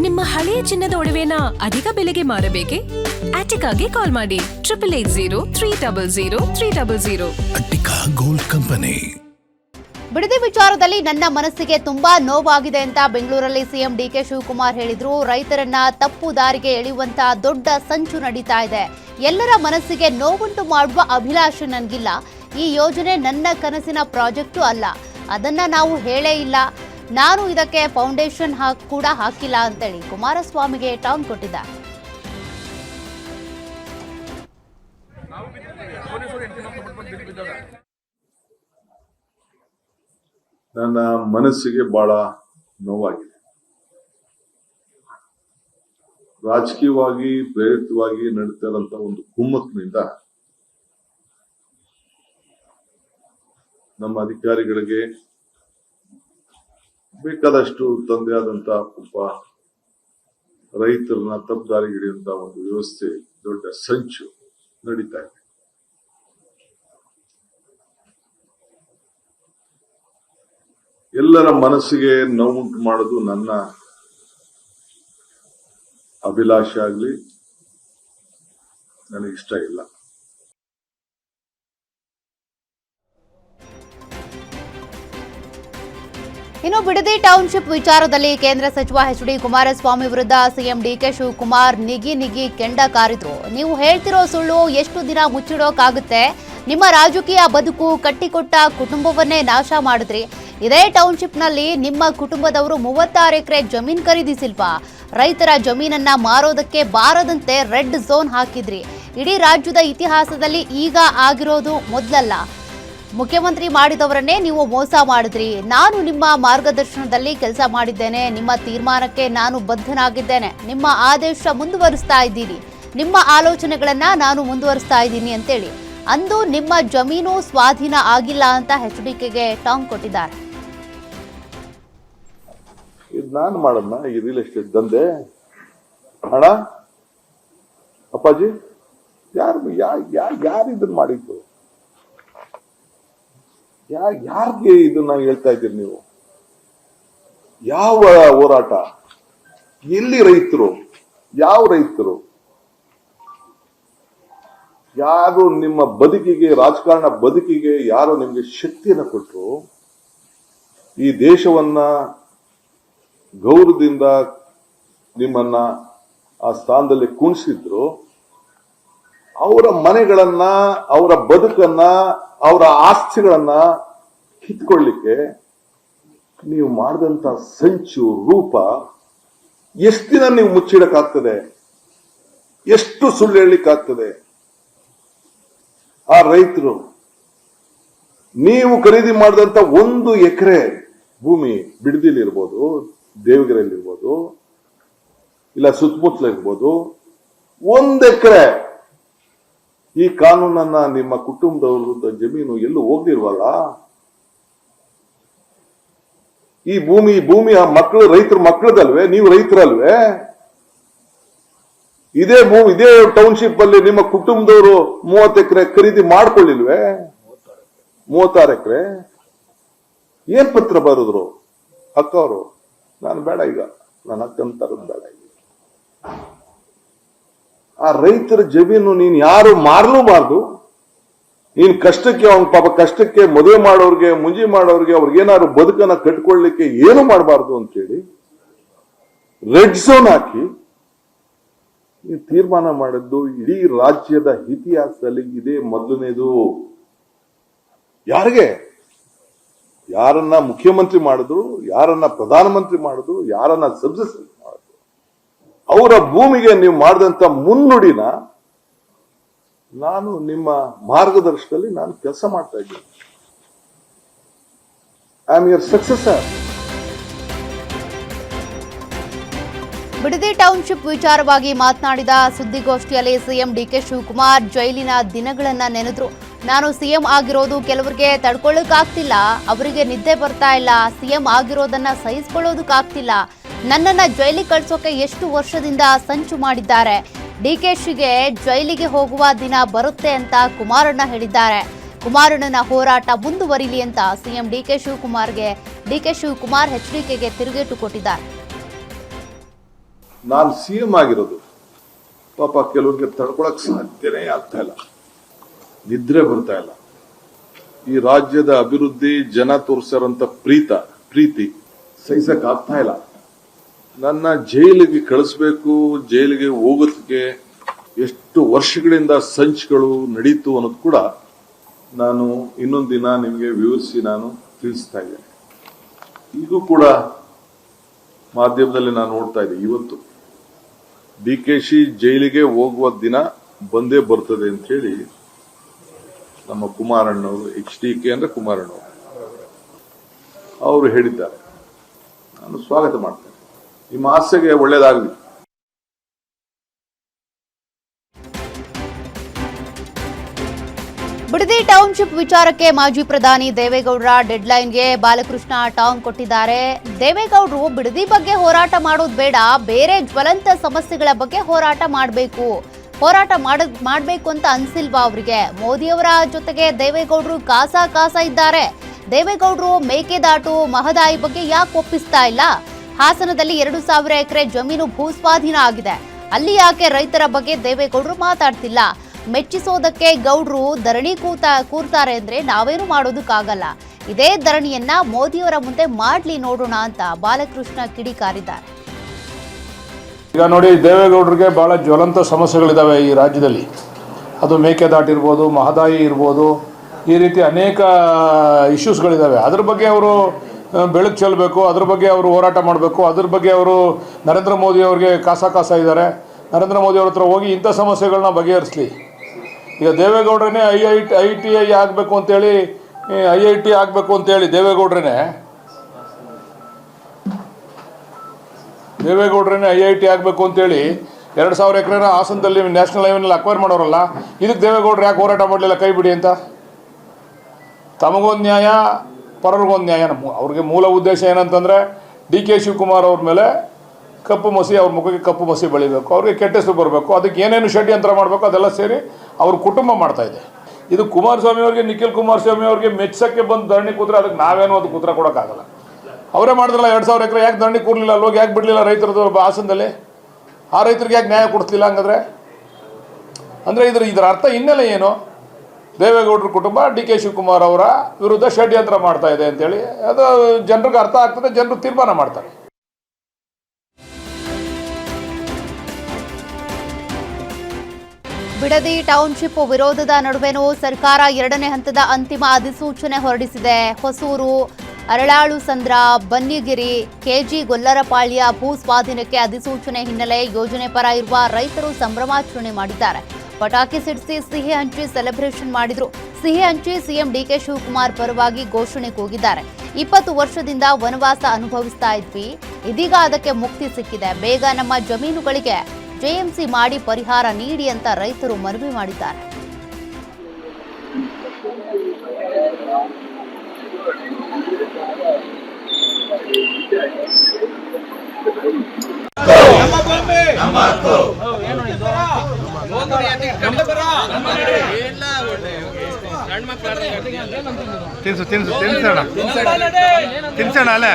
ನಿಮ್ಮ ಹಳೆಯ ಚಿನ್ನದ ಒಡವೆನ ಅಧಿಕ ಬೆಲೆಗೆ ಮಾರಬೇಕೆ? ಆಟಿಕಾಗೆ ಕಾಲ್ ಮಾಡಿ 8880 ಅಟ್ಟಿಕಾ ಗೋಲ್ಡ್ ಕಂಪನಿ. ಬಿಡದಿ ವಿಚಾರದಲ್ಲಿ ನನ್ನ ಮನಸ್ಸಿಗೆ ತುಂಬಾ ನೋವಾಗಿದೆ ಅಂತ ಬೆಂಗಳೂರಲ್ಲಿ ಸಿಎಂ ಡಿಕೆ ಶಿವಕುಮಾರ್ ಹೇಳಿದ್ರು. ರೈತರನ್ನ ತಪ್ಪು ದಾರಿಗೆ ಎಳೆಯುವಂತ ದೊಡ್ಡ ಸಂಚು ನಡೀತಾ ಇದೆ. ಎಲ್ಲರ ಮನಸ್ಸಿಗೆ ನೋವುಂಟು ಮಾಡುವ ಅಭಿಲಾಷೆ ನನಗಿಲ್ಲ. ಈ ಯೋಜನೆ ನನ್ನ ಕನಸಿನ ಪ್ರಾಜೆಕ್ಟು ಅಲ್ಲ, ಅದನ್ನ ನಾವು ಹೇಳೇ ಇಲ್ಲ. ನಾನು ಇದಕ್ಕೆ ಫೌಂಡೇಶನ್ ಕೂಡ ಹಾಕಿಲ್ಲ ಅಂತೇಳಿ ಕುಮಾರಸ್ವಾಮಿಗೆ ಟಾಂಗ್ ಕೊಟ್ಟಿದ್ದಾರೆ. ನನ್ನ ಮನಸ್ಸಿಗೆ ಬಹಳ ನೋವಾಗಿದೆ. ರಾಜಕೀಯವಾಗಿ ಪ್ರೇರಿತವಾಗಿ ನಡೀತಾ ಇರುವಂತ ಒಂದು ಕುಮ್ಮಕ್ಕಿನಿಂದ ನಮ್ಮ ಅಧಿಕಾರಿಗಳಿಗೆ ಬೇಕಾದಷ್ಟು ತಂದೆ ಆದಂತ ಒಬ್ಬ ರೈತರನ್ನ ತಪ್ಪುದಾರಿಗೆ ಹಿಡಿಯುವಂತ ಒಂದು ವ್ಯವಸ್ಥೆ, ದೊಡ್ಡ ಸಂಚು ನಡೀತಾ ಇದೆ. ಎಲ್ಲರ ಮನಸ್ಸಿಗೆ ನೋವುಂಟು ಮಾಡೋದು ನನ್ನ ಅಭಿಲಾಷೆ ಆಗ್ಲಿ, ನನಗಿಷ್ಟ ಇಲ್ಲ. ಇನ್ನು ಬಿಡದಿ ಟೌನ್ಶಿಪ್ ವಿಚಾರದಲ್ಲಿ ಕೇಂದ್ರ ಸಚಿವ ಎಚ್.ಡಿ. ಕುಮಾರಸ್ವಾಮಿ ವಿರುದ್ಧ ಸಿಎಂ ಡಿಕೆ ಶಿವಕುಮಾರ್ ನಿಗಿ ಕೆಂಡ ಕಾರಿದ್ರು. ನೀವು ಹೇಳ್ತಿರೋ ಸುಳ್ಳು ಎಷ್ಟು ದಿನ ಮುಚ್ಚಿಡೋಕಾಗುತ್ತೆ? ನಿಮ್ಮ ರಾಜಕೀಯ ಬದುಕು ಕಟ್ಟಿಕೊಟ್ಟ ಕುಟುಂಬವನ್ನೇ ನಾಶ ಮಾಡಿದ್ರಿ. ಇದೇ ಟೌನ್ಶಿಪ್ನಲ್ಲಿ ನಿಮ್ಮ ಕುಟುಂಬದವರು 36 ಎಕರೆ ಜಮೀನು ಖರೀದಿಸಿಲ್ವಾ? ರೈತರ ಜಮೀನನ್ನ ಮಾರೋದಕ್ಕೆ ಬಾರದಂತೆ ರೆಡ್ ಝೋನ್ ಹಾಕಿದ್ರಿ. ಇಡೀ ರಾಜ್ಯದ ಇತಿಹಾಸದಲ್ಲಿ ಈಗ ಆಗಿರೋದು ಮೊದಲಲ್ಲ. ಮುಖ್ಯಮಂತ್ರಿ ಮಾಡಿದವರನ್ನೇ ನೀವು ಮೋಸ ಮಾಡಿದ್ರಿ. ನಾನು ನಿಮ್ಮ ಮಾರ್ಗದರ್ಶನದಲ್ಲಿ ಕೆಲಸ ಮಾಡಿದ್ದೇನೆ. ನಿಮ್ಮ ತೀರ್ಮಾನಕ್ಕೆ ನಾನು ಬದ್ಧನಾಗಿದ್ದೇನೆ. ನಿಮ್ಮ ಆದೇಶ ಮುಂದುವರಿಸ್ತಾ ಇದ್ದೀನಿ. ನಿಮ್ಮ ಆಲೋಚನೆಗಳನ್ನ ನಾನು ಮುಂದುವರಿಸ್ತಾ ಇದ್ದೀನಿ ಅಂತೇಳಿ ಅಂದು ನಿಮ್ಮ ಜಮೀನು ಸ್ವಾಧೀನ ಆಗಿಲ್ಲ ಅಂತ ಎಚ್ಡಿಕೆಗೆ ಟಾಂಗ್ ಕೊಟ್ಟಿದ್ದಾರೆ. ಇದು ನಾನು ಮಾಡದ್ನ ಈ ರಿಯಲ್ ಎಸ್ಟೇಟ್ ದಂಧೆ? ಹಣ ಅಪ್ಪಾಜಿ ಯಾರು ಇದನ್ನ ಮಾಡಿದ್ದು? ಯಾರಿಗೆ ಇದನ್ನ ಹೇಳ್ತಾ ಇದ್ದೀರಿ ನೀವು? ಯಾವ ಹೋರಾಟ? ಎಲ್ಲಿ ರೈತರು? ಯಾವ ರೈತರು? ಯಾರು ನಿಮ್ಮ ಬದುಕಿಗೆ, ರಾಜಕಾರಣ ಬದುಕಿಗೆ ಯಾರು ನಿಮ್ಗೆ ಶಕ್ತಿಯನ್ನು ಕೊಟ್ಟರು? ಈ ದೇಶವನ್ನ ಗೌರವದಿಂದ ನಿಮ್ಮನ್ನ ಆ ಸ್ಥಾನದಲ್ಲಿ ಕುಣಿಸಿದ್ರು. ಅವರ ಮನೆಗಳನ್ನ, ಅವರ ಬದುಕನ್ನ, ಅವರ ಆಸ್ತಿಗಳನ್ನ ಕಿತ್ಕೊಳ್ಳಿಕ್ಕೆ ನೀವು ಮಾಡಿದಂತ ಸಂಚು ರೂಪ ಎಷ್ಟು ದಿನ ನೀವು ಮುಚ್ಚಿಡಕ್ಕಾಗ್ತದೆ? ಎಷ್ಟು ಸುಳ್ಳು ಹೇಳಲಿಕ್ಕಾಗ್ತದೆ? ಆ ರೈತರು ನೀವು ಖರೀದಿ ಮಾಡಿದಂತ 1 ಎಕರೆ ಭೂಮಿ ಬಿಡದಿಲಿರ್ಬೋದು, ದೇವಗಿರಿಯಲ್ಲಿರ್ಬೋದು, ಇಲ್ಲ ಸುತ್ತಮುತ್ತಲ ಇರ್ಬೋದು, 1 ಎಕರೆ ಈ ಕಾನೂನನ್ನ ನಿಮ್ಮ ಕುಟುಂಬದವ್ರ ಜಮೀನು ಎಲ್ಲೂ ಹೋಗ್ದಿರ್ವಲ್ಲ. ಈ ಭೂಮಿಯ ಮಕ್ಕಳು ರೈತರ ಮಕ್ಕಳದಲ್ವೇ? ನೀವು ರೈತರಲ್ವೇ? ಇದೇ ಟೌನ್ಶಿಪ್ ಅಲ್ಲಿ ನಿಮ್ಮ ಕುಟುಂಬದವರು 30 ಎಕರೆ ಖರೀದಿ ಮಾಡ್ಕೊಳ್ಳಿಲ್ವೇ? 36 ಎಕರೆ ಏನ್ ಪತ್ರ ಬರೆದ್ರು ಅಕ್ಕ ಅವರು? ನಾನು ಬೇಡ, ಈಗ ನನ್ನ ಅಕ್ಕನ ತರದ್ ಬೇಡ. ಆ ರೈತರ ಜಮೀನು ನೀನ್ ಯಾರು ಮಾರಲೂಬಾರ್ದು. ನೀನ್ ಕಷ್ಟಕ್ಕೆ, ಅವನ ಪಾಪ ಕಷ್ಟಕ್ಕೆ ಮದುವೆ ಮಾಡೋರ್ಗೆ, ಮುಂಜಿ ಮಾಡೋರ್ಗೆ, ಅವ್ರಿಗೇನಾದ್ರು ಬದುಕನ್ನ ಕಟ್ಕೊಳ್ಲಿಕ್ಕೆ ಏನು ಮಾಡಬಾರ್ದು ಅಂತೇಳಿ ರೆಡ್ ಝೋನ್ ಹಾಕಿ ನೀವು ತೀರ್ಮಾನ ಮಾಡಿದ್ದು ಇಡೀ ರಾಜ್ಯದ ಇತಿಹಾಸದಲ್ಲಿ ಇದೇ ಮೊದಲನೇದು. ಯಾರನ್ನ ಮುಖ್ಯಮಂತ್ರಿ ಮಾಡಿದ್ರು, ಯಾರನ್ನ ಪ್ರಧಾನಮಂತ್ರಿ ಮಾಡಿದ್ರು, ಯಾರನ್ನ ಸಬ್ಸಿಡಿ ಮಾಡಿದ್ರು, ಅವರ ಭೂಮಿಗೆ ನೀವು ಮಾಡಿದಂತ ಮುನ್ನುಡಿನ ನಾನು ನಿಮ್ಮ ಮಾರ್ಗದರ್ಶನದಲ್ಲಿ ನಾನು ಕೆಲಸ ಮಾಡ್ತಾ ಇದ್ದೀನಿ. I am your successor. Bidadi township ವಿಚಾರವಾಗಿ ಮಾತನಾಡಿದ ಸುದ್ದಿಗೋಷ್ಠಿಯಲ್ಲಿ ಸಿಎಂ ಡಿಕೆ ಶಿವಕುಮಾರ್ ಜೈಲಿನ ದಿನಗಳನ್ನ ನೆನೆದ್ರು. ನಾನು ಸಿಎಂ ಆಗಿರೋದು ಕೆಲವರಿಗೆ ತಡ್ಕೊಳ್ಳೋಕಾಗ್ತಿಲ್ಲ, ಅವರಿಗೆ ನಿದ್ದೆ ಬರ್ತಾ ಇಲ್ಲ, ಸಿಎಂ ಆಗಿರೋದನ್ನ ಸಹಿಸಿಕೊಳ್ಳೋದಕ್ಕಾಗ್ತಿಲ್ಲ. ನನ್ನನ್ನ ಜೈಲಿಗೆ ಕಳ್ಸೋಕೆ ಎಷ್ಟು ವರ್ಷದಿಂದ ಸಂಚು ಮಾಡಿದ್ದಾರೆ. ಡಿಕೆಶಿಗೆ ಜೈಲಿಗೆ ಹೋಗುವ ದಿನ ಬರುತ್ತೆ ಅಂತ ಕುಮಾರಣ್ಣ ಹೇಳಿದ್ದಾರೆ. ಕುಮಾರಣ್ಣನ ಹೋರಾಟ ಮುಂದುವರಿಲಿ ಅಂತ ಸಿಎಂ ಡಿಕೆ ಶಿವಕುಮಾರ್ ಎಚ್ಡಿಕೆಗೆ ತಿರುಗೇಟು ಕೊಟ್ಟಿದ್ದಾರೆ. ನಾನು CM ಆಗಿರೋದು ಪಾಪ ಕೆಲವ್ರಿಗೆ ತಡ್ಕೊಳಕ್ ಸಾಧ್ಯನೇ ಆಗ್ತಾ ಇಲ್ಲ, ನಿದ್ರೆ ಬರ್ತಾ ಇಲ್ಲ. ಈ ರಾಜ್ಯದ ಅಭಿವೃದ್ಧಿ, ಜನ ತೋರಿಸಿರೋಂತ ಪ್ರೀತಿ ಸಹಿಸಕ್ ಆಗ್ತಾ ಇಲ್ಲ. ನನ್ನ ಜೈಲಿಗೆ ಕಳಿಸ್ಬೇಕು, ಜೈಲಿಗೆ ಹೋಗೋದಕ್ಕೆ ಎಷ್ಟು ವರ್ಷಗಳಿಂದ ಸಂಚುಗಳು ನಡೀತು ಅನ್ನೋದು ಕೂಡ ನಾನು ಇನ್ನೊಂದು ದಿನ ನಿಮಗೆ ವಿವರಿಸಿ ನಾನು ತಿಳಿಸ್ತಾ ಇದ್ದೇನೆ. ಈಗೂ ಕೂಡ ಮಾಧ್ಯಮದಲ್ಲಿ ನಾನು ನೋಡ್ತಾ ಇದ್ದೆ, ಇವತ್ತು DKC ಜೈಲಿಗೆ ಹೋಗುವ ದಿನ ಬಂದೇ ಬರ್ತದೆ ಅಂತ ಹೇಳಿ ನಮ್ಮ ಕುಮಾರಣ್ಣವರು, HDK ಅಂದ್ರೆ ಕುಮಾರಣ್ಣವರು, ಅವರು ಹೇಳಿದ್ದಾರೆ. ನಾನು ಸ್ವಾಗತ ಮಾಡ್ತೇನೆ. ನಿಮ್ಮ ಆಸೆಗೆ ಒಳ್ಳೇದಾಗಲಿ. ಬಿಡದಿ ಟೌನ್ಶಿಪ್ ವಿಚಾರಕ್ಕೆ ಮಾಜಿ ಪ್ರಧಾನಿ ದೇವೇಗೌಡರ ಡೆಡ್ಲೈನ್ಗೆ ಬಾಲಕೃಷ್ಣ ಟಾಂಗ್ ಕೊಟ್ಟಿದ್ದಾರೆ. ದೇವೇಗೌಡರು ಬಿಡದಿ ಬಗ್ಗೆ ಹೋರಾಟ ಮಾಡೋದು ಬೇಡ, ಬೇರೆ ಜ್ವಲಂತ ಸಮಸ್ಯೆಗಳ ಬಗ್ಗೆ ಹೋರಾಟ ಮಾಡಬೇಕು ಅಂತ ಅನ್ಸಿಲ್ವಾ ಅವರಿಗೆ? ಮೋದಿಯವರ ಜೊತೆಗೆ ದೇವೇಗೌಡರು ಕಾಸ ಇದ್ದಾರೆ. ದೇವೇಗೌಡರು ಮೇಕೆದಾಟು ಮಹದಾಯಿ ಬಗ್ಗೆ ಯಾಕೆ ಒಪ್ಪಿಸ್ತಾ ಇಲ್ಲ? ಹಾಸನದಲ್ಲಿ 2,000 ಎಕರೆ ಜಮೀನು ಭೂಸ್ವಾಧೀನ ಆಗಿದೆ, ಅಲ್ಲಿ ಯಾಕೆ ರೈತರ ಬಗ್ಗೆ ದೇವೇಗೌಡರು ಮಾತಾಡ್ತಿಲ್ಲ? ಮೆಚ್ಚಿಸೋದಕ್ಕೆ ಗೌಡ್ರು ಧರಣಿ ಕೂರ್ತಾರೆ ಅಂದ್ರೆ ನಾವೇನು ಮಾಡೋದಕ್ಕಾಗಲ್ಲ. ಇದೇ ಧರಣಿಯನ್ನ ಮೋದಿಯವರ ಮುಂದೆ ಮಾಡ್ಲಿ ನೋಡೋಣ ಅಂತ ಬಾಲಕೃಷ್ಣ ಕಿಡಿಕಾರಿದ್ದಾರೆ. ಈಗ ನೋಡಿ, ದೇವೇಗೌಡರಿಗೆ ಬಹಳ ಜ್ವಲಂತ ಸಮಸ್ಯೆಗಳಿದ್ದಾವೆ ಈ ರಾಜ್ಯದಲ್ಲಿ. ಅದು ಮೇಕೆದಾಟು ಇರ್ಬೋದು, ಮಹದಾಯಿ ಇರ್ಬೋದು, ಈ ರೀತಿ ಅನೇಕ ಇಶ್ಯೂಸ್ಗಳಿದ್ದಾವೆ. ಅದ್ರ ಬಗ್ಗೆ ಅವರು ಬೆಳಕು ಚೆಲ್ಲಬೇಕು, ಅದ್ರ ಬಗ್ಗೆ ಅವರು ಹೋರಾಟ ಮಾಡಬೇಕು. ಅದ್ರ ಬಗ್ಗೆ ಅವರು ನರೇಂದ್ರ ಮೋದಿ ಅವ್ರಿಗೆ ಕಾಸ ಇದ್ದಾರೆ. ನರೇಂದ್ರ ಮೋದಿ ಅವ್ರ ಹತ್ರ ಹೋಗಿ ಇಂಥ ಸಮಸ್ಯೆಗಳನ್ನ ಬಗೆಹರಿಸಲಿ. ಈಗ ದೇವೇಗೌಡರೇ IIT ಆಗಬೇಕು ಅಂತೇಳಿ, IIT ಆಗಬೇಕು ಅಂತೇಳಿ ದೇವೇಗೌಡರೇ IIT ಆಗಬೇಕು ಅಂತೇಳಿ 2,000 ಎಕರೆನ ಹಾಸನದಲ್ಲಿ ನ್ಯಾಷನಲ್ ಹೈವೇನಲ್ಲಿ ಅಕ್ವೈರ್ ಮಾಡೋರಲ್ಲ, ಇದಕ್ಕೆ ದೇವೇಗೌಡರು ಯಾಕೆ ಹೋರಾಟ ಮಾಡಲಿಲ್ಲ ಕೈ ಬಿಡಿ ಅಂತ? ತಮಗೊಂದು ನ್ಯಾಯ, ಪರರಿಗೊಂದು ನ್ಯಾಯ. ಅವ್ರಿಗೆ ಮೂಲ ಉದ್ದೇಶ ಏನಂತಂದರೆ DK ಶಿವಕುಮಾರ್ ಅವ್ರ ಮೇಲೆ ಕಪ್ಪು ಮಸಿ, ಅವ್ರ ಮುಖಕ್ಕೆ ಕಪ್ಪು ಮಸಿ ಬೆಳಿಬೇಕು, ಅವ್ರಿಗೆ ಕೆಟ್ಟ ಹೆಸರು ಬರಬೇಕು, ಅದಕ್ಕೆ ಏನೇನು ಷಡ್ಯಂತ್ರ ಮಾಡಬೇಕು ಅದೆಲ್ಲ ಸೇರಿ ಅವ್ರ ಕುಟುಂಬ ಮಾಡ್ತಾ ಇದೆ. ಇದು ಕುಮಾರಸ್ವಾಮಿ ಅವ್ರಿಗೆ, ನಿಖಿಲ್ ಕುಮಾರಸ್ವಾಮಿ ಅವ್ರಿಗೆ ಮೆಚ್ಚಕ್ಕೆ ಬಂದು ಧರಣಿ ಕೂತ್ರೆ ಅದಕ್ಕೆ ನಾವೇನು ಅದಕ್ಕೆ ಉತ್ತರ ಕೊಡೋಕ್ಕಾಗಲ್ಲ. ಅವರೇ ಮಾಡಿದ್ರಲ್ಲ 2,000 ಎಕರೆ, ಯಾಕೆ ಧರಣಿ ಕೂರಲಿಲ್ಲ? ಅಲ್ಲೋಗಿ ಯಾಕೆ ಬಿಡಲಿಲ್ಲ ರೈತರದ್ದು ಹಾಸನದಲ್ಲಿ? ಆ ರೈತರಿಗೆ ಯಾಕೆ ನ್ಯಾಯ ಕೊಡಿಸ್ಲಿಲ್ಲ? ಹಂಗಂದ್ರೆ ಅಂದರೆ ಇದರ ಅರ್ಥ ಹಿನ್ನೆಲೆ ಏನು? ದೇವೇಗೌಡರ ಕುಟುಂಬ DK ಶಿವಕುಮಾರ್ ಅವರ ವಿರುದ್ಧ ಷಡ್ಯಂತ್ರ ಮಾಡ್ತಾ ಇದೆ ಅಂತೇಳಿ ಅದು ಜನರಿಗೆ ಅರ್ಥ ಆಗ್ತದೆ, ಜನರು ತೀರ್ಮಾನ ಮಾಡ್ತಾರೆ. ಬಿಡದಿ ಟೌನ್ಶಿಪ್ ವಿರೋಧದ ನಡುವೆನೂ ಸರ್ಕಾರ 2ನೇ ಹಂತದ ಅಂತಿಮ ಅಧಿಸೂಚನೆ ಹೊರಡಿಸಿದೆ. ಹೊಸೂರು, ಅರಳಾಳು ಸಂದ್ರ, ಬನ್ನಿಗಿರಿ, KG ಗೊಲ್ಲರಪಾಳ್ಯ ಭೂ ಸ್ವಾಧೀನಕ್ಕೆ ಅಧಿಸೂಚನೆ ಹಿನ್ನೆಲೆ ಯೋಜನೆ ಪರ ಇರುವ ರೈತರು ಸಂಭ್ರಮಾಚರಣೆ ಮಾಡಿದ್ದಾರೆ. ಪಟಾಕಿ ಸಿಡಿಸಿ ಸಿಹಿ ಹಂಚಿ ಸೆಲೆಬ್ರೇಷನ್ ಮಾಡಿದ್ರು. ಸಿಹಿ ಹಂಚಿ CM DK ಶಿವಕುಮಾರ್ ಪರವಾಗಿ ಘೋಷಣೆ ಕೂಗಿದ್ದಾರೆ. 20 ವರ್ಷದಿಂದ ವನವಾಸ ಅನುಭವಿಸ್ತಾ ಇದ್ವಿ, ಇದೀಗ ಅದಕ್ಕೆ ಮುಕ್ತಿ ಸಿಕ್ಕಿದೆ. ಬೇಗ ನಮ್ಮ ಜಮೀನುಗಳಿಗೆ JMC ಮಾಡಿ ಪರಿಹಾರ ನೀಡಿ ಅಂತ ರೈತರು ಮನವಿ ಮಾಡಿದ್ದಾರೆ. ತಿನ್ಸೋಣ ಅಲ್ಲೇ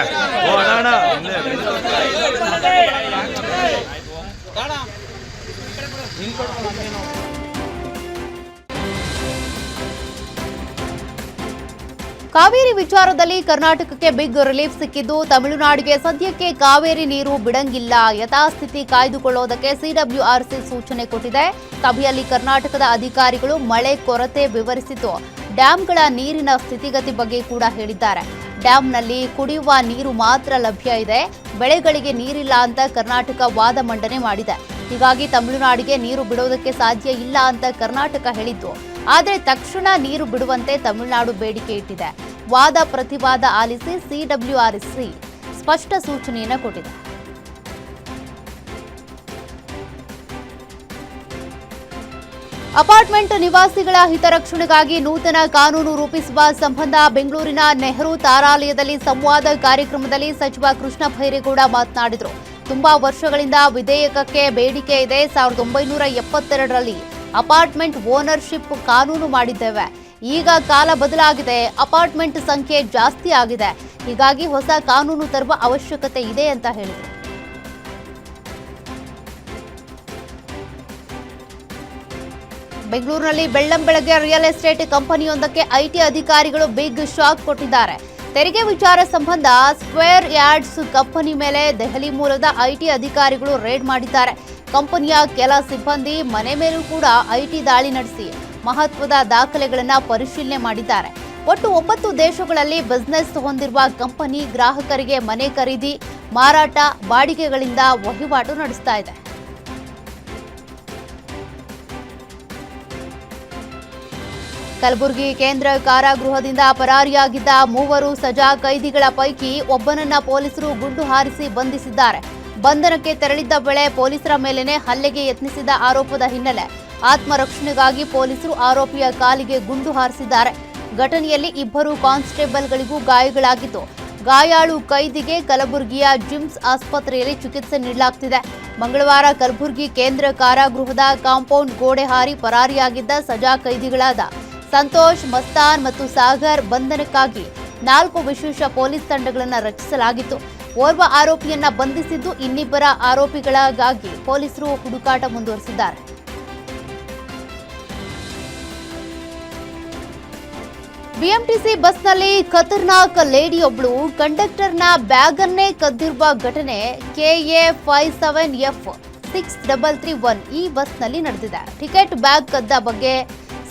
ಕಾವೇರಿ ವಿಚಾರದಲ್ಲಿ ಕರ್ನಾಟಕಕ್ಕೆ ಬಿಗ್ ರಿಲೀಫ್ ಸಿಕ್ಕಿದ್ದು, ತಮಿಳುನಾಡಿಗೆ ಸದ್ಯಕ್ಕೆ ಕಾವೇರಿ ನೀರು ಬಿಡಂಗಿಲ್ಲ, ಯಥಾಸ್ಥಿತಿ ಕಾಯ್ದುಕೊಳ್ಳೋದಕ್ಕೆ CWRC ಸೂಚನೆ ಕೊಟ್ಟಿದೆ. ಸಭೆಯಲ್ಲಿ ಕರ್ನಾಟಕದ ಅಧಿಕಾರಿಗಳು ಮಳೆ ಕೊರತೆ ವಿವರಿಸಿದ್ದು, ಡ್ಯಾಂಗಳ ನೀರಿನ ಸ್ಥಿತಿಗತಿ ಬಗ್ಗೆ ಕೂಡ ಹೇಳಿದ್ದಾರೆ. ಡ್ಯಾಂನಲ್ಲಿ ಕುಡಿಯುವ ನೀರು ಮಾತ್ರ ಲಭ್ಯ ಇದೆ, ಬೆಳೆಗಳಿಗೆ ನೀರಿಲ್ಲ ಅಂತ ಕರ್ನಾಟಕ ವಾದ ಮಂಡನೆ ಮಾಡಿದೆ. ಹೀಗಾಗಿ ತಮಿಳುನಾಡಿಗೆ ನೀರು ಬಿಡೋದಕ್ಕೆ ಸಾಧ್ಯ ಇಲ್ಲ ಅಂತ ಕರ್ನಾಟಕ ಹೇಳಿದ್ದು, ಆದರೆ ತಕ್ಷಣ ನೀರು ಬಿಡುವಂತೆ ತಮಿಳುನಾಡು ಬೇಡಿಕೆ ಇಟ್ಟಿದೆ. ವಾದ ಪ್ರತಿವಾದ ಆಲಿಸಿ CWRC ಸ್ಪಷ್ಟ ಸೂಚನೆಯನ್ನು ಕೊಟ್ಟಿದೆ. ಅಪಾರ್ಟ್ಮೆಂಟ್ ನಿವಾಸಿಗಳ ಹಿತರಕ್ಷಣೆಗಾಗಿ ನೂತನ ಕಾನೂನು ರೂಪಿಸುವ ಸಂಬಂಧ ಬೆಂಗಳೂರಿನ ನೆಹರು ತಾರಾಲಯದಲ್ಲಿ ಸಂವಾದ ಕಾರ್ಯಕ್ರಮದಲ್ಲಿ ಸಚಿವ ಕೃಷ್ಣ ಭೈರೇಗೌಡ ಮಾತನಾಡಿದರು. ತುಂಬಾ ವರ್ಷಗಳಿಂದ ವಿಧೇಯಕಕ್ಕೆ ಬೇಡಿಕೆ ಇದೆ. 1972ರಲ್ಲಿ ಅಪಾರ್ಟ್ಮೆಂಟ್ ಓನರ್ಶಿಪ್ ಕಾನೂನು ಮಾಡಿದ್ದೇವೆ. ಈಗ ಕಾಲ ಬದಲಾಗಿದೆ, ಅಪಾರ್ಟ್ಮೆಂಟ್ ಸಂಖ್ಯೆ ಜಾಸ್ತಿ ಆಗಿದೆ, ಹೀಗಾಗಿ ಹೊಸ ಕಾನೂನು ತರುವ ಅವಶ್ಯಕತೆ ಇದೆ ಅಂತ ಹೇಳಿದರು. ಬೆಂಗಳೂರಿನಲ್ಲಿ ಬೆಳ್ಳಂಬೆಳಗ್ಗೆ ರಿಯಲ್ ಎಸ್ಟೇಟ್ ಕಂಪನಿಯೊಂದಕ್ಕೆ ಐಟಿ ಅಧಿಕಾರಿಗಳು ಬಿಗ್ ಶಾಕ್ ಕೊಟ್ಟಿದ್ದಾರೆ. ತೆರಿಗೆ ವಿಚಾರ ಸಂಬಂಧ ಸ್ಕ್ವೇರ್ ಯಾರ್ಡ್ಸ್ ಕಂಪನಿ ಮೇಲೆ ದೆಹಲಿ ಮೂಲದ ಐಟಿ ಅಧಿಕಾರಿಗಳು ರೇಡ್ ಮಾಡಿದ್ದಾರೆ. ಕಂಪನಿಯ ಕೆಲ ಸಿಬ್ಬಂದಿ ಮನೆ ಮೇಲೂ ಕೂಡ ಐಟಿ ದಾಳಿ ನಡೆಸಿ ಮಹತ್ವದ ದಾಖಲೆಗಳನ್ನು ಪರಿಶೀಲನೆ ಮಾಡಿದ್ದಾರೆ. ಒಟ್ಟು 9 ದೇಶಗಳಲ್ಲಿ ಬಿಸಿನೆಸ್ ಹೊಂದಿರುವ ಕಂಪನಿ ಗ್ರಾಹಕರಿಗೆ ಮನೆ ಖರೀದಿ, ಮಾರಾಟ, ಬಾಡಿಗೆಗಳಿಂದ ವಹಿವಾಟು ನಡೆಸ್ತಾ ಇದೆ. ಕಲಬುರಗಿ ಕೇಂದ್ರ ಕಾರಾಗೃಹದಿಂದ ಪರಾರಿಯಾಗಿದ್ದ 3 ಸಜಾ ಕೈದಿಗಳ ಪೈಕಿ ಒಬ್ಬನನ್ನ ಪೊಲೀಸರು ಗುಂಡು ಹಾರಿಸಿ ಬಂಧಿಸಿದ್ದಾರೆ. ಬಂಧನಕ್ಕೆ ತೆರಳಿದ್ದ ವೇಳೆ ಪೊಲೀಸರ ಮೇಲೇನೆ ಹಲ್ಲೆಗೆ ಯತ್ನಿಸಿದ ಆರೋಪದ ಹಿನ್ನೆಲೆ ಆತ್ಮರಕ್ಷಣೆಗಾಗಿ ಪೊಲೀಸರು ಆರೋಪಿಯ ಕಾಲಿಗೆ ಗುಂಡು ಹಾರಿಸಿದ್ದಾರೆ. ಘಟನೆಯಲ್ಲಿ 2 ಕಾನ್ಸ್ಟೇಬಲ್ಗಳಿಗೂ ಗಾಯಗಳಾಗಿದ್ದು, ಗಾಯಾಳು ಕೈದಿಗೆ ಕಲಬುರಗಿಯ ಜಿಮ್ಸ್ ಆಸ್ಪತ್ರೆಯಲ್ಲಿ ಚಿಕಿತ್ಸೆ ನೀಡಲಾಗುತ್ತಿದೆ. ಮಂಗಳವಾರ ಕಲಬುರಗಿ ಕೇಂದ್ರ ಕಾರಾಗೃಹದ ಕಾಂಪೌಂಡ್ ಗೋಡೆ ಹಾರಿ ಪರಾರಿಯಾಗಿದ್ದ ಸಜಾ ಕೈದಿಗಳಾದ ಸಂತೋಷ್, ಮಸ್ತಾನ್ ಮತ್ತು ಸಾಗರ್ ಬಂಧನಕ್ಕಾಗಿ 4 ವಿಶೇಷ ಪೊಲೀಸ್ ತಂಡಗಳನ್ನು ರಚಿಸಲಾಗಿತ್ತು. ಓರ್ವ ಆರೋಪಿಯನ್ನ ಬಂಧಿಸಿದ್ದು, ಇನ್ನಿಬ್ಬರ ಆರೋಪಿಗಳಿಗಾಗಿ ಪೊಲೀಸರು ಹುಡುಕಾಟ ಮುಂದುವರೆಸಿದ್ದಾರೆ. ಬಿಎಂಟಿಸಿ ಬಸ್ನಲ್ಲಿ ಖತರ್ನಾಕ್ ಲೇಡಿಯೊಬ್ಬಳು ಕಂಡಕ್ಟರ್ನ ಬ್ಯಾಗ್ ಅನ್ನೇ ಕದ್ದಿರುವ ಘಟನೆ KA 57F6331 ಈ ಬಸ್ನಲ್ಲಿ ನಡೆದಿದೆ. ಟಿಕೆಟ್ ಬ್ಯಾಗ್ ಕದ್ದ ಬಗ್ಗೆ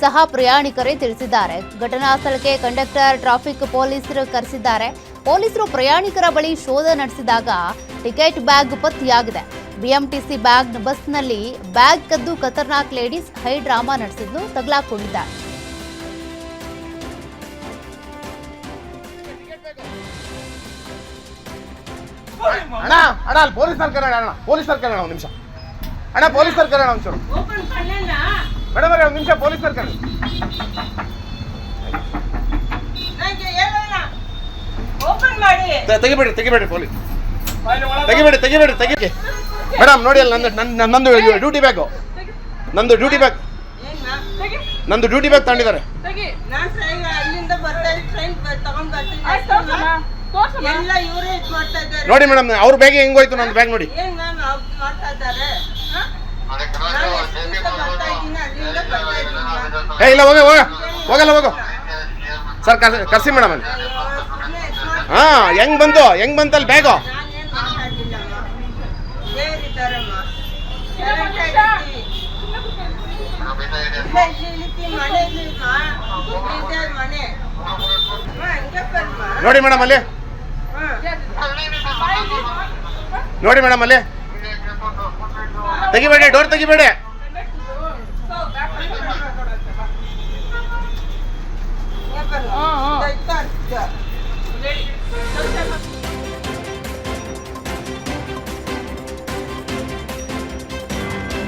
ಸಹ ಪ್ರಯಾಣಿಕರೇ ತಿಳಿಸಿದ್ದಾರೆ. ಘಟನಾ ಸ್ಥಳಕ್ಕೆ ಕಂಡಕ್ಟರ್, ಟ್ರಾಫಿಕ್ ಪೊಲೀಸರು ಕರೆಸಿದ್ದಾರೆ. ಪೊಲೀಸರು ಪ್ರಯಾಣಿಕರ ಬಳಿ ಶೋಧ ನಡೆಸಿದಾಗ ಟಿಕೆಟ್ ಬ್ಯಾಗ್ ಪತ್ತೆಯಾಗಿದೆ. ಬಿಎಂಟಿಸಿ ಬಸ್ನಲ್ಲಿ ಬ್ಯಾಗ್ ಕದ್ದು ಖತರ್ನಾಕ್ ಲೇಡೀಸ್ ಹೈ ಡ್ರಾಮಾ ನಡೆಸಿದ್ದು ತಗಲಾಕೊಂಡಿದ್ದಾರೆ. ಅಣ್ಣ ಅಣ್ಣ ಅಲ್ಲಿ ಪೊಲೀಸರು ಕರೆಯೋಣ, ಅಣ್ಣ ಪೊಲೀಸರು ಕರೆಯೋಣ, ಒಂದು ನಿಮಿಷ ಅಣ್ಣ, ಪೊಲೀಸರು ಕರೆಯೋಣ ಒಂಚೂರು ಮೇಡಮ್ ಅವರೇ, ಒಂದು ನಿಮಿಷ ಪೊಲೀಸರು ಕರೆಯೋಣ. ತೆಗಿಬೇಡಿ ತೆಗಿಬೇಡಿ ಪೊಲೀಸ್ ತೆಗಿಬೇಡಿ ಮೇಡಮ್ ನೋಡಿ, ಅಲ್ಲಿ ನಂದು ಡ್ಯೂಟಿ ಬ್ಯಾಗು, ನಂದು ಡ್ಯೂಟಿ ಬ್ಯಾಗ್ ತಗೊಂಡಿದ್ದಾರೆ. ನೋಡಿ ಮೇಡಮ್, ಅವ್ರ ಬ್ಯಾಗ್ ಹೆಂಗೋಯ್ತು, ನಂದು ಬ್ಯಾಗ್ ನೋಡಿ. ಇಲ್ಲ ಹೋಗಲ್ಲ ಸರ್, ಕರ್ಸಿ ಮೇಡಮ್ ಅಲ್ಲಿ. ಹಾ, ಹೆಂಗ್ ಬಂತಲ್ಲಿ ಬ್ಯಾಗು? ನೋಡಿ ಮೇಡಮ್ ಅಲ್ಲಿ, ನೋಡಿ ಮೇಡಮ್ ಅಲ್ಲಿ, ತೆಗಿಬೇಡಿ, ಡೋರ್ ತೆಗಿಬೇಡಿ.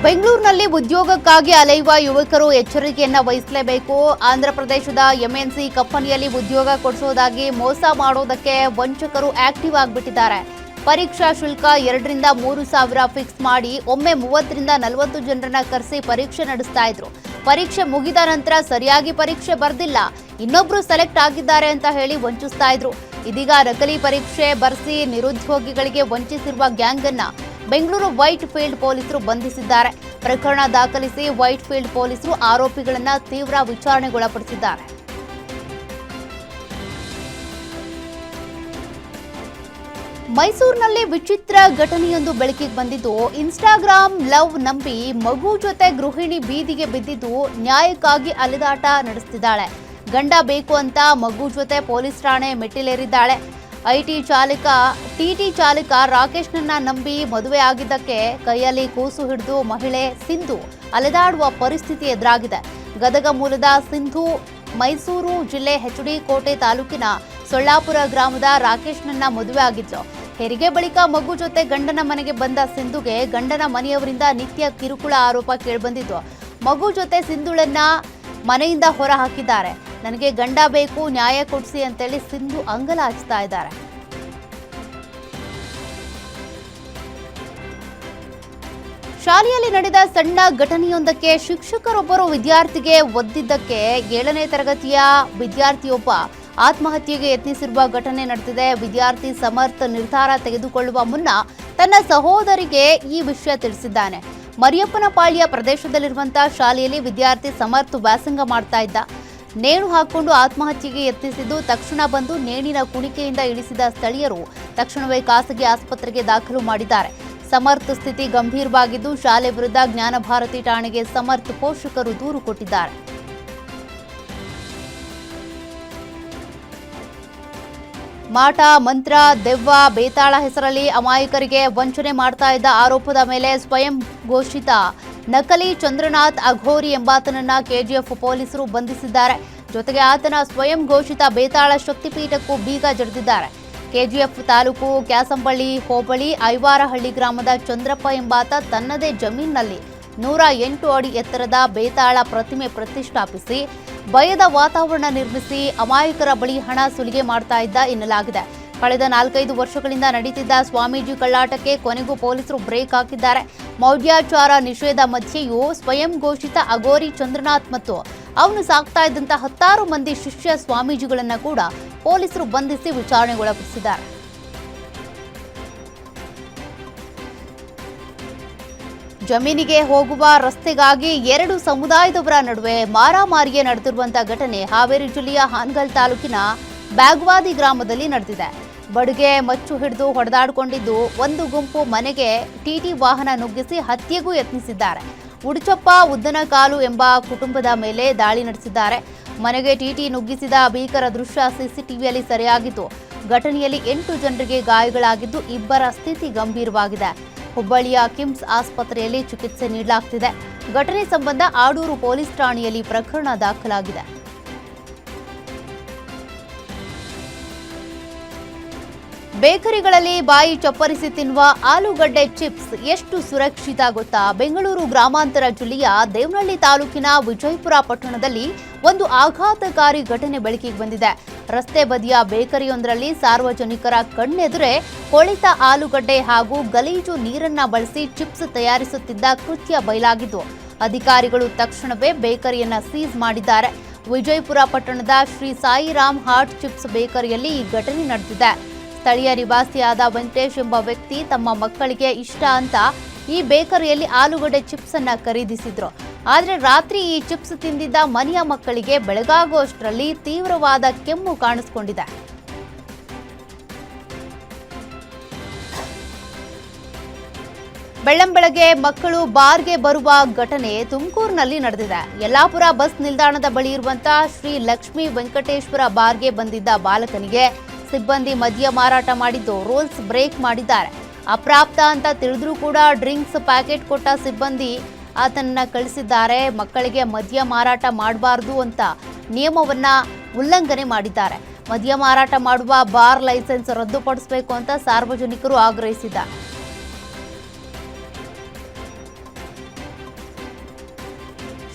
ಬೆಂಗಳೂರಿನಲ್ಲಿ ಉದ್ಯೋಗಕ್ಕಾಗಿ ಅಲೆಯುವ ಯುವಕರು ಎಚ್ಚರಿಕೆಯನ್ನ ವಹಿಸಲೇಬೇಕು. ಆಂಧ್ರಪ್ರದೇಶದ ಎಂಎನ್ಸಿ ಕಂಪನಿಯಲ್ಲಿ ಉದ್ಯೋಗ ಕೊಡಿಸೋದಾಗಿ ಮೋಸ ಮಾಡೋದಕ್ಕೆ ವಂಚಕರು ಆಕ್ಟಿವ್ ಆಗಿಬಿಟ್ಟಿದ್ದಾರೆ. ಪರೀಕ್ಷಾ ಶುಲ್ಕ 2 ರಿಂದ 3 ಸಾವಿರ ಫಿಕ್ಸ್ ಮಾಡಿ ಒಮ್ಮೆ 30 ರಿಂದ 40 ಜನರನ್ನ ಕರೆಸಿ ಪರೀಕ್ಷೆ ನಡೆಸ್ತಾ ಇದ್ರು. ಪರೀಕ್ಷೆ ಮುಗಿದ ನಂತರ ಸರಿಯಾಗಿ ಪರೀಕ್ಷೆ ಬರೆದಿಲ್ಲ, ಇನ್ನೊಬ್ರು ಸೆಲೆಕ್ಟ್ ಆಗಿದ್ದಾರೆ ಅಂತ ಹೇಳಿ ವಂಚಿಸ್ತಾ ಇದ್ರು. ಇದೀಗ ನಕಲಿ ಪರೀಕ್ಷೆ ಬರೆಸಿ ನಿರುದ್ಯೋಗಿಗಳಿಗೆ ವಂಚಿಸಿರುವ ಗ್ಯಾಂಗ್ ಅನ್ನ ಬೆಂಗಳೂರು ವೈಟ್ ಫೀಲ್ಡ್ ಪೊಲೀಸರು ಬಂಧಿಸಿದ್ದಾರೆ. ಪ್ರಕರಣ ದಾಖಲಿಸಿ ವೈಟ್ ಫೀಲ್ಡ್ ಪೊಲೀಸರು ಆರೋಪಿಗಳನ್ನ ತೀವ್ರ ವಿಚಾರಣೆಗೊಳಪಡಿಸಿದ್ದಾರೆ. ಮೈಸೂರಿನಲ್ಲಿ ವಿಚಿತ್ರ ಘಟನೆಯೊಂದು ಬೆಳಕಿಗೆ ಬಂದಿದ್ದು, ಇನ್ಸ್ಟಾಗ್ರಾಮ್ ಲವ್ ನಂಬಿ ಮಗು ಜೊತೆ ಗೃಹಿಣಿ ಬೀದಿಗೆ ಬಿದ್ದಿದ್ದು ನ್ಯಾಯಕ್ಕಾಗಿ ಅಲೆದಾಟ ನಡೆಸುತ್ತಿದ್ದಾಳೆ. ಗಂಡ ಬೇಕು ಅಂತ ಮಗು ಜೊತೆ ಪೊಲೀಸ್ ಠಾಣೆ ಮೆಟ್ಟಿಲೇರಿದ್ದಾಳೆ. ಟಿಟಿ ಚಾಲಕ ರಾಕೇಶ್ನನ್ನ ನಂಬಿ ಮದುವೆ ಆಗಿದ್ದಕ್ಕೆ ಕೈಯಲ್ಲಿ ಕೂಸು ಹಿಡಿದು ಮಹಿಳೆ ಸಿಂಧು ಅಲೆದಾಡುವ ಪರಿಸ್ಥಿತಿ ಎದುರಾಗಿದೆ. ಗದಗ ಮೂಲದ ಸಿಂಧು ಮೈಸೂರು ಜಿಲ್ಲೆ HD ಕೋಟೆ ತಾಲೂಕಿನ ಸೊಳ್ಳಾಪುರ ಗ್ರಾಮದ ರಾಕೇಶ್ನನ್ನ ಮದುವೆ ಆಗಿದ್ಲು. ಹೆರಿಗೆ ಬಳಿಕ ಮಗು ಜೊತೆ ಗಂಡನ ಮನೆಗೆ ಬಂದ ಸಿಂಧುಗೆ ಗಂಡನ ಮನೆಯವರಿಂದ ನಿತ್ಯ ಕಿರುಕುಳ ಆರೋಪ ಕೇಳಿಬಂದಿದ್ದು, ಮಗು ಜೊತೆ ಸಿಂಧುಳನ್ನ ಮನೆಯಿಂದ ಹೊರ ಹಾಕಿದ್ದಾರೆ. ನನಗೆ ಗಂಡ ಬೇಕು, ನ್ಯಾಯ ಕೊಡಿಸಿ ಅಂತೇಳಿ ಸಿಂಧು ಅಂಗಲಾಚ್ತಾ ಇದ್ದಾರೆ. ಶಾಲೆಯಲ್ಲಿ ನಡೆದ ಸಣ್ಣ ಘಟನೆಯೊಂದಕ್ಕೆ ಶಿಕ್ಷಕರೊಬ್ಬರು ವಿದ್ಯಾರ್ಥಿಗೆ ಒದ್ದಿದ್ದಕ್ಕೆ 7ನೇ ತರಗತಿಯ ವಿದ್ಯಾರ್ಥಿಯೊಬ್ಬ ಆತ್ಮಹತ್ಯೆಗೆ ಯತ್ನಿಸಿರುವ ಘಟನೆ ನಡೆದಿದೆ. ವಿದ್ಯಾರ್ಥಿ ಸಮರ್ಥ ನಿರ್ಧಾರ ತೆಗೆದುಕೊಳ್ಳುವ ಮುನ್ನ ತನ್ನ ಸಹೋದರಿಗೆ ಈ ವಿಷಯ ತಿಳಿಸಿದ್ದಾನೆ. ಮರಿಯಪ್ಪನಪಾಳ್ಯ ಪ್ರದೇಶದಲ್ಲಿರುವಂತಹ ಶಾಲೆಯಲ್ಲಿ ವಿದ್ಯಾರ್ಥಿ ಸಮರ್ಥ್ ವ್ಯಾಸಂಗ ಮಾಡ್ತಾ ಇದ್ದ. ನೇಣು ಹಾಕಿಕೊಂಡು ಆತ್ಮಹತ್ಯೆಗೆ ಯತ್ನಿಸಿದ್ದು, ತಕ್ಷಣ ಬಂದು ನೇಣಿನ ಕುಣಿಕೆಯಿಂದ ಇಳಿಸಿದ ಸ್ಥಳೀಯರು ತಕ್ಷಣವೇ ಖಾಸಗಿ ಆಸ್ಪತ್ರೆಗೆ ದಾಖಲು ಮಾಡಿದ್ದಾರೆ. ಸಮರ್ಥ್ ಸ್ಥಿತಿ ಗಂಭೀರವಾಗಿದ್ದು, ಶಾಲೆ ವಿರುದ್ಧ ಜ್ಞಾನಭಾರತಿ ಠಾಣೆಗೆ ಸಮರ್ಥ್ ಪೋಷಕರು ದೂರು ಕೊಟ್ಟಿದ್ದಾರೆ. ಮಾಟ, ಮಂತ್ರ, ದೆವ್ವ, ಬೇತಾಳ ಹೆಸರಲ್ಲಿ ಅಮಾಯಕರಿಗೆ ವಂಚನೆ ಮಾಡ್ತಾ ಇದ್ದ ಆರೋಪದ ಮೇಲೆ ಸ್ವಯಂ ಘೋಷಿತ ನಕಲಿ ಚಂದ್ರನಾಥ್ ಅಘೋರಿ ಎಂಬಾತನನ್ನ ಕೆಜಿಎಫ್ ಪೊಲೀಸರು ಬಂಧಿಸಿದ್ದಾರೆ. ಜೊತೆಗೆ ಆತನ ಸ್ವಯಂ ಘೋಷಿತ ಬೇತಾಳ ಶಕ್ತಿಪೀಠಕ್ಕೂ ಬೀಗ ಜಡಿದಿದ್ದಾರೆ. ಕೆಜಿಎಫ್ ತಾಲೂಕು ಕ್ಯಾಸಂಬಳ್ಳಿ ಹೋಬಳಿ ಐವಾರಹಳ್ಳಿ ಗ್ರಾಮದ ಚಂದ್ರಪ್ಪ ಎಂಬಾತ ತನ್ನದೇ ಜಮೀನಿನಲ್ಲಿ 108 ಅಡಿ ಎತ್ತರದ ಬೇತಾಳ ಪ್ರತಿಮೆ ಪ್ರತಿಷ್ಠಾಪಿಸಿ ಭಯದ ವಾತಾವರಣ ನಿರ್ಮಿಸಿ ಅಮಾಯಕರ ಬಳಿ ಹಣ ಸುಲಿಗೆ ಮಾಡ್ತಾ ಇದ್ದ ಎನ್ನಲಾಗಿದೆ. ಕಳೆದ 4-5 ವರ್ಷಗಳಿಂದ ನಡೀತಿದ್ದ ಸ್ವಾಮೀಜಿ ಕಳ್ಳಾಟಕ್ಕೆ ಕೊನೆಗೂ ಪೊಲೀಸರು ಬ್ರೇಕ್ ಹಾಕಿದ್ದಾರೆ. ಮೌಢ್ಯಾಚಾರ ನಿಷೇಧ ಮಧ್ಯೆಯೂ ಸ್ವಯಂ ಘೋಷಿತ ಅಘೋರಿ ಚಂದ್ರನಾಥ್ ಮತ್ತು ಅವನು ಸಾಕ್ತಾ ಇದ್ದಂಥ 10 ಮಂದಿ ಶಿಷ್ಯ ಸ್ವಾಮೀಜಿಗಳನ್ನ ಕೂಡ ಪೊಲೀಸರು ಬಂಧಿಸಿ ವಿಚಾರಣೆಗೊಳಪಡಿಸಿದ್ದಾರೆ. ಜಮೀನಿಗೆ ಹೋಗುವ ರಸ್ತೆಗಾಗಿ 2 ಸಮುದಾಯದವರ ನಡುವೆ ಮಾರಾಮಾರಿಗೆ ನಡೆದಿರುವಂತಹ ಘಟನೆ ಹಾವೇರಿ ಜಿಲ್ಲೆಯ ಹಾನಗಲ್ ತಾಲೂಕಿನ ಬ್ಯಾಗ್ವಾದಿ ಗ್ರಾಮದಲ್ಲಿ ನಡೆದಿದೆ. ಬಡುಗೆ ಮಚ್ಚು ಹಿಡಿದು ಹೊಡೆದಾಡಿಕೊಂಡಿದ್ದು, ಒಂದು ಗುಂಪು ಮನೆಗೆ ಟಿಟಿ ವಾಹನ ನುಗ್ಗಿಸಿ ಹತ್ಯೆಗೂ ಯತ್ನಿಸಿದ್ದಾರೆ. ಉಡುಚಪ್ಪ ಉದ್ದನಕಾಲು ಎಂಬ ಕುಟುಂಬದ ಮೇಲೆ ದಾಳಿ ನಡೆಸಿದ್ದಾರೆ. ಮನೆಗೆ ಟಿಟಿ ನುಗ್ಗಿಸಿದ ಭೀಕರ ದೃಶ್ಯ ಸಿಸಿಟಿವಿಯಲ್ಲಿ ಸೆರೆಯಾಗಿತ್ತು. ಘಟನೆಯಲ್ಲಿ 8 ಜನರಿಗೆ ಗಾಯಗಳಾಗಿದ್ದು, 2 ಸ್ಥಿತಿ ಗಂಭೀರವಾಗಿದೆ. ಹುಬ್ಬಳ್ಳಿಯ ಕಿಮ್ಸ್ ಆಸ್ಪತ್ರೆಯಲ್ಲಿ ಚಿಕಿತ್ಸೆ ನೀಡಲಾಗುತ್ತಿದೆ. ಘಟನೆ ಸಂಬಂಧ ಆಡೂರು ಪೊಲೀಸ್ ಠಾಣೆಯಲ್ಲಿ ಪ್ರಕರಣ ದಾಖಲಾಗಿದೆ. ಬೇಕರಿಗಳಲ್ಲಿ ಬಾಯಿ ಚಪ್ಪರಿಸಿ ತಿನ್ನುವ ಆಲೂಗಡ್ಡೆ ಚಿಪ್ಸ್ ಎಷ್ಟು ಸುರಕ್ಷಿತ ಗೊತ್ತಾ? ಬೆಂಗಳೂರು ಗ್ರಾಮಾಂತರ ಜಿಲ್ಲೆಯ ದೇವನಹಳ್ಳಿ ತಾಲೂಕಿನ ವಿಜಯಪುರ ಪಟ್ಟಣದಲ್ಲಿ ಒಂದು ಆಘಾತಕಾರಿ ಘಟನೆ ಬೆಳಕಿಗೆ ಬಂದಿದೆ. ರಸ್ತೆ ಬದಿಯ ಬೇಕರಿಯೊಂದರಲ್ಲಿ ಸಾರ್ವಜನಿಕರ ಕಣ್ಣೆದುರೇ ಕೊಳಿತ ಆಲೂಗಡ್ಡೆ ಹಾಗೂ ಗಲೀಜು ನೀರನ್ನ ಬಳಸಿ ಚಿಪ್ಸ್ ತಯಾರಿಸುತ್ತಿದ್ದ ಕೃತ್ಯ ಬಯಲಾಗಿದ್ದು, ಅಧಿಕಾರಿಗಳು ತಕ್ಷಣವೇ ಬೇಕರಿಯನ್ನ ಸೀಸ್ ಮಾಡಿದ್ದಾರೆ. ವಿಜಯಪುರ ಪಟ್ಟಣದ ಶ್ರೀ ಸಾಯಿರಾಮ್ ಹಾಟ್ ಚಿಪ್ಸ್ ಬೇಕರಿಯಲ್ಲಿ ಈ ಘಟನೆ ನಡೆದಿದೆ. ಸ್ಥಳೀಯ ನಿವಾಸಿಯಾದ ವೆಂಕಟೇಶ್ ಎಂಬ ವ್ಯಕ್ತಿ ತಮ್ಮ ಮಕ್ಕಳಿಗೆ ಇಷ್ಟ ಅಂತ ಈ ಬೇಕರಿಯಲ್ಲಿ ಆಲೂಗಡ್ಡೆ ಚಿಪ್ಸ್ ಅನ್ನ ಖರೀದಿಸಿದ್ರು. ಆದರೆ ರಾತ್ರಿ ಈ ಚಿಪ್ಸ್ ತಿಂದಿದ್ದ ಮನೆಯ ಮಕ್ಕಳಿಗೆ ಬೆಳಗಾಗುವಷ್ಟರಲ್ಲಿ ತೀವ್ರವಾದ ಕೆಮ್ಮು ಕಾಣಿಸಿಕೊಂಡಿದೆ. ಬೆಳ್ಳಂಬೆಳಗ್ಗೆ ಮಕ್ಕಳು ಬಾರ್ಗೆ ಬರುವ ಘಟನೆ ತುಮಕೂರಿನಲ್ಲಿ ನಡೆದಿದೆ. ಯಲ್ಲಾಪುರ ಬಸ್ ನಿಲ್ದಾಣದ ಬಳಿ ಇರುವಂತಹ ಶ್ರೀ ಲಕ್ಷ್ಮೀ ವೆಂಕಟೇಶ್ವರ ಬಾರ್ಗೆ ಬಂದಿದ್ದ ಬಾಲಕನಿಗೆ ಸಿಬ್ಬಂದಿ ಮದ್ಯ ಮಾರಾಟ ಮಾಡಿದ್ದು ರೂಲ್ಸ್ ಬ್ರೇಕ್ ಮಾಡಿದ್ದಾರೆ. ಅಪ್ರಾಪ್ತ ಅಂತ ತಿಳಿದ್ರೂ ಕೂಡ ಡ್ರಿಂಕ್ಸ್ ಪ್ಯಾಕೆಟ್ ಕೊಟ್ಟ ಸಿಬ್ಬಂದಿ ಆತನನ್ನ ಕಳಿಸಿದ್ದಾರೆ. ಮಕ್ಕಳಿಗೆ ಮದ್ಯ ಮಾರಾಟ ಮಾಡಬಾರ್ದು ಅಂತ ನಿಯಮವನ್ನ ಉಲ್ಲಂಘನೆ ಮಾಡಿದ್ದಾರೆ. ಮದ್ಯ ಮಾರಾಟ ಮಾಡುವ ಬಾರ್ ಲೈಸೆನ್ಸ್ ರದ್ದುಪಡಿಸಬೇಕು ಅಂತ ಸಾರ್ವಜನಿಕರು ಆಗ್ರಹಿಸಿದ್ದಾರೆ.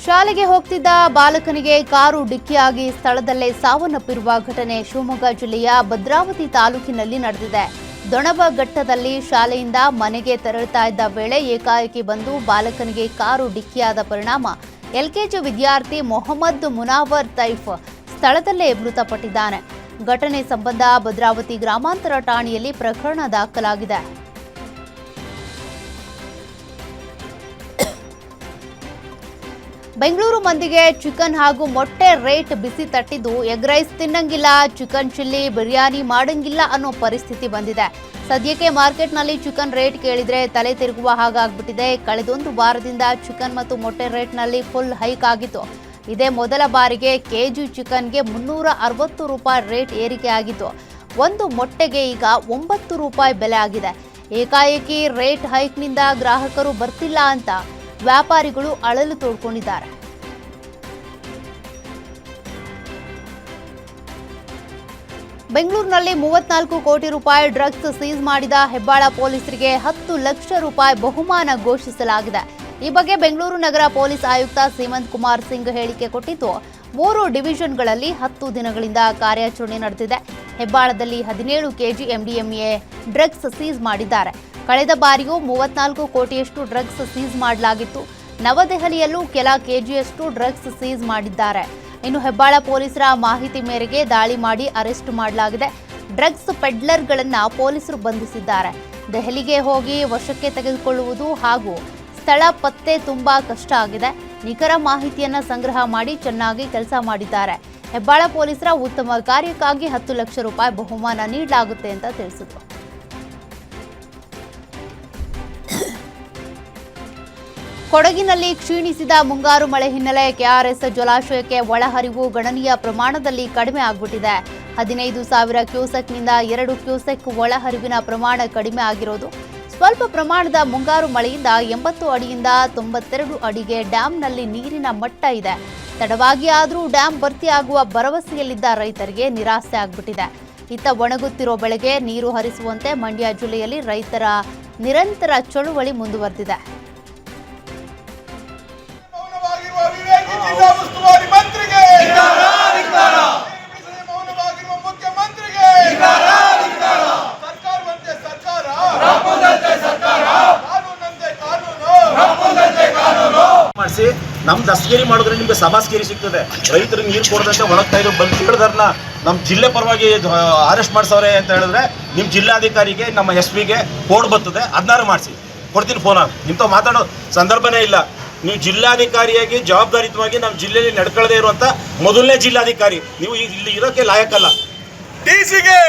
ಶಾಲೆಗೆ ಹೋಗ್ತಿದ್ದ ಬಾಲಕನಿಗೆ ಕಾರು ಡಿಕ್ಕಿಯಾಗಿ ಸ್ಥಳದಲ್ಲೇ ಸಾವನ್ನಪ್ಪಿರುವ ಘಟನೆ ಶಿವಮೊಗ್ಗ ಜಿಲ್ಲೆಯ ಭದ್ರಾವತಿ ತಾಲೂಕಿನಲ್ಲಿ ನಡೆದಿದೆ. ದೊಣಬಘಟ್ಟದಲ್ಲಿ ಶಾಲೆಯಿಂದ ಮನೆಗೆ ತೆರಳುತ್ತಾ ಇದ್ದ ವೇಳೆ ಏಕಾಏಕಿ ಬಂದು ಬಾಲಕನಿಗೆ ಕಾರು ಡಿಕ್ಕಿಯಾದ ಪರಿಣಾಮ ಎಲ್ಕೆಜಿ ವಿದ್ಯಾರ್ಥಿ ಮೊಹಮ್ಮದ್ ಮುನಾವರ್ ತೈಫ್ ಸ್ಥಳದಲ್ಲೇ ಮೃತಪಟ್ಟಿದ್ದಾನೆ. ಘಟನೆ ಸಂಬಂಧ ಭದ್ರಾವತಿ ಗ್ರಾಮಾಂತರ ಠಾಣೆಯಲ್ಲಿ ಪ್ರಕರಣ ದಾಖಲಾಗಿದೆ. ಬೆಂಗಳೂರು ಮಂದಿಗೆ ಚಿಕನ್ ಹಾಗೂ ಮೊಟ್ಟೆ ರೇಟ್ ಬಿಸಿ ತಟ್ಟಿದ್ದು, ಎಗ್ ರೈಸ್ ತಿನ್ನಂಗಿಲ್ಲ, ಚಿಕನ್ ಚಿಲ್ಲಿ ಬಿರಿಯಾನಿ ಮಾಡಂಗಿಲ್ಲ ಅನ್ನೋ ಪರಿಸ್ಥಿತಿ ಬಂದಿದೆ. ಸದ್ಯಕ್ಕೆ ಮಾರ್ಕೆಟ್ನಲ್ಲಿ ಚಿಕನ್ ರೇಟ್ ಕೇಳಿದ್ರೆ ತಲೆ ತಿರುಗುವ ಹಾಗಾಗ್ಬಿಟ್ಟಿದೆ. ಕಳೆದೊಂದು ವಾರದಿಂದ ಚಿಕನ್ ಮತ್ತು ಮೊಟ್ಟೆ ರೇಟ್ನಲ್ಲಿ ಫುಲ್ ಹೈಕ್ ಆಗಿತ್ತು. ಇದೇ ಮೊದಲ ಬಾರಿಗೆ ಕೆಜಿ ಚಿಕನ್ಗೆ 360 ರೂಪಾಯಿ ರೇಟ್ ಏರಿಕೆ ಆಗಿತ್ತು. ಒಂದು ಮೊಟ್ಟೆಗೆ ಈಗ 9 ರೂಪಾಯಿ ಬೆಲೆ ಆಗಿದೆ. ಏಕಾಏಕಿ ರೇಟ್ ಹೈಕ್ನಿಂದ ಗ್ರಾಹಕರು ಬರ್ತಿಲ್ಲ ಅಂತ ವ್ಯಾಪಾರಿಗಳು ಅಳಲು ತೋಡ್ಕೊಂಡಿದ್ದಾರೆ. ಬೆಂಗಳೂರಿನಲ್ಲಿ 34 ಕೋಟಿ ರೂಪಾಯಿ ಡ್ರಗ್ಸ್ ಸೀಸ್ ಮಾಡಿದ ಹೆಬ್ಬಾಳ ಪೊಲೀಸರಿಗೆ 10 ಲಕ್ಷ ರೂಪಾಯಿ ಬಹುಮಾನ ಘೋಷಿಸಲಾಗಿದೆ. ಈ ಬಗ್ಗೆ ಬೆಂಗಳೂರು ನಗರ ಪೊಲೀಸ್ ಆಯುಕ್ತ ಸೀಮಂತ್ ಕುಮಾರ್ ಸಿಂಗ್ ಹೇಳಿಕೆ ಕೊಟ್ಟಿದ್ದು, 3 ಡಿವಿಷನ್ಗಳಲ್ಲಿ 10 ದಿನಗಳಿಂದ ಕಾರ್ಯಾಚರಣೆ ನಡೆದಿದೆ. ಹೆಬ್ಬಾಳದಲ್ಲಿ 17 ಕೆಜಿ ಎಂಡಿಎಂಎ ಡ್ರಗ್ಸ್ ಸೀಸ್ ಮಾಡಿದ್ದಾರೆ. ಕಳೆದ ಬಾರಿಯೂ 34 ಕೋಟಿಯಷ್ಟು ಡ್ರಗ್ಸ್ ಸೀಸ್ ಮಾಡಲಾಗಿತ್ತು. ನವದೆಹಲಿಯಲ್ಲೂ ಕೆಲ ಕೆಜಿಯಷ್ಟು ಡ್ರಗ್ಸ್ ಸೀಸ್ ಮಾಡಿದ್ದಾರೆ. ಇನ್ನು ಹೆಬ್ಬಾಳ ಪೊಲೀಸರ ಮಾಹಿತಿ ಮೇರೆಗೆ ದಾಳಿ ಮಾಡಿ ಅರೆಸ್ಟ್ ಮಾಡಲಾಗಿದೆ. ಡ್ರಗ್ಸ್ ಪೆಡ್ಲರ್ಗಳನ್ನು ಪೊಲೀಸರು ಬಂಧಿಸಿದ್ದಾರೆ. ದೆಹಲಿಗೆ ಹೋಗಿ ವಶಕ್ಕೆ ತೆಗೆದುಕೊಳ್ಳುವುದು ಹಾಗೂ ಸ್ಥಳ ಪತ್ತೆ ತುಂಬಾ ಕಷ್ಟ ಆಗಿದೆ. ನಿಖರ ಮಾಹಿತಿಯನ್ನ ಸಂಗ್ರಹ ಮಾಡಿ ಚೆನ್ನಾಗಿ ಕೆಲಸ ಮಾಡಿದ್ದಾರೆ. ಹೆಬ್ಬಾಳ ಪೊಲೀಸರ ಉತ್ತಮ ಕಾರ್ಯಕ್ಕಾಗಿ 10 ಲಕ್ಷ ರೂಪಾಯಿ ಬಹುಮಾನ ನೀಡಲಾಗುತ್ತೆ ಅಂತ ತಿಳಿಸಿದರು. ಕೊಡಗಿನಲ್ಲಿ ಕ್ಷೀಣಿಸಿದ ಮುಂಗಾರು ಮಳೆ ಹಿನ್ನೆಲೆ ಕೆಆರ್ಎಸ್ ಜಲಾಶಯಕ್ಕೆ ಒಳಹರಿವು ಗಣನೀಯ ಪ್ರಮಾಣದಲ್ಲಿ ಕಡಿಮೆ ಆಗಿಬಿಟ್ಟಿದೆ. 15,000 ಕ್ಯೂಸೆಕ್ನಿಂದ 2 ಕ್ಯೂಸೆಕ್ ಒಳಹರಿವಿನ ಪ್ರಮಾಣ ಕಡಿಮೆ ಆಗಿರೋದು. ಸ್ವಲ್ಪ ಪ್ರಮಾಣದ ಮುಂಗಾರು ಮಳೆಯಿಂದ 80 ಅಡಿಯಿಂದ 92 ಅಡಿಗೆ ಡ್ಯಾಂನಲ್ಲಿ ನೀರಿನ ಮಟ್ಟ ಇದೆ. ತಡವಾಗಿ ಆದರೂ ಡ್ಯಾಂ ಭರ್ತಿಯಾಗುವ ಭರವಸೆಯಲ್ಲಿದ್ದ ರೈತರಿಗೆ ನಿರಾಸೆ ಆಗಿಬಿಟ್ಟಿದೆ. ಇತ್ತ ಒಣಗುತ್ತಿರೋ ಬೆಳೆಗೆ ನೀರು ಹರಿಸುವಂತೆ ಮಂಡ್ಯ ಜಿಲ್ಲೆಯಲ್ಲಿ ರೈತರ ನಿರಂತರ ಚಳುವಳಿ ಮುಂದುವರೆದಿದೆ. ಮಾಡಿಸಿ ನಮ್ ದಸ್ತಗಿರಿ ಮಾಡಿದ್ರೆ ನಿಮ್ಗೆ ಸಭಾಸ್ಗಿರಿ ಸಿಗ್ತದೆ. ರೈತರಿಗೆ ನೀರು ಕೊಡದಂತೆ ಒಣಗ್ತಾ ಇರೋ ಬಂದು ಹೇಳಿದಾರನ್ನ ನಮ್ಮ ಜಿಲ್ಲೆ ಪರವಾಗಿ ಅರೆಸ್ಟ್ ಮಾಡಿಸವ್ರೆ ಅಂತ ಹೇಳಿದ್ರೆ ನಿಮ್ಮ ಜಿಲ್ಲಾಧಿಕಾರಿಗೆ ನಮ್ಮ SP ಗೆ ಕೋಡ್ ಬರ್ತದೆ. 16 ಮಾಡಿಸಿ ಕೊಡ್ತೀನಿ ಫೋನ್. ನಿಮ್ತ ಮಾತಾಡೋ ಸಂದರ್ಭನೇ ಇಲ್ಲ. ನೀವು ಜಿಲ್ಲಾಧಿಕಾರಿಯಾಗಿ ಜವಾಬ್ದಾರಿಯುತವಾಗಿ ನಮ್ಮ ಜಿಲ್ಲೆಯಲ್ಲಿ ನಡ್ಕೊಳ್ಳದೆ ಇರುವಂತ ಮೊದಲನೇ ಜಿಲ್ಲಾಧಿಕಾರಿ ನೀವು ಇಲ್ಲಿ ಇರೋಕೆ ಲಾಯಕಲ್ಲ. ಡಿಸಿಗೆ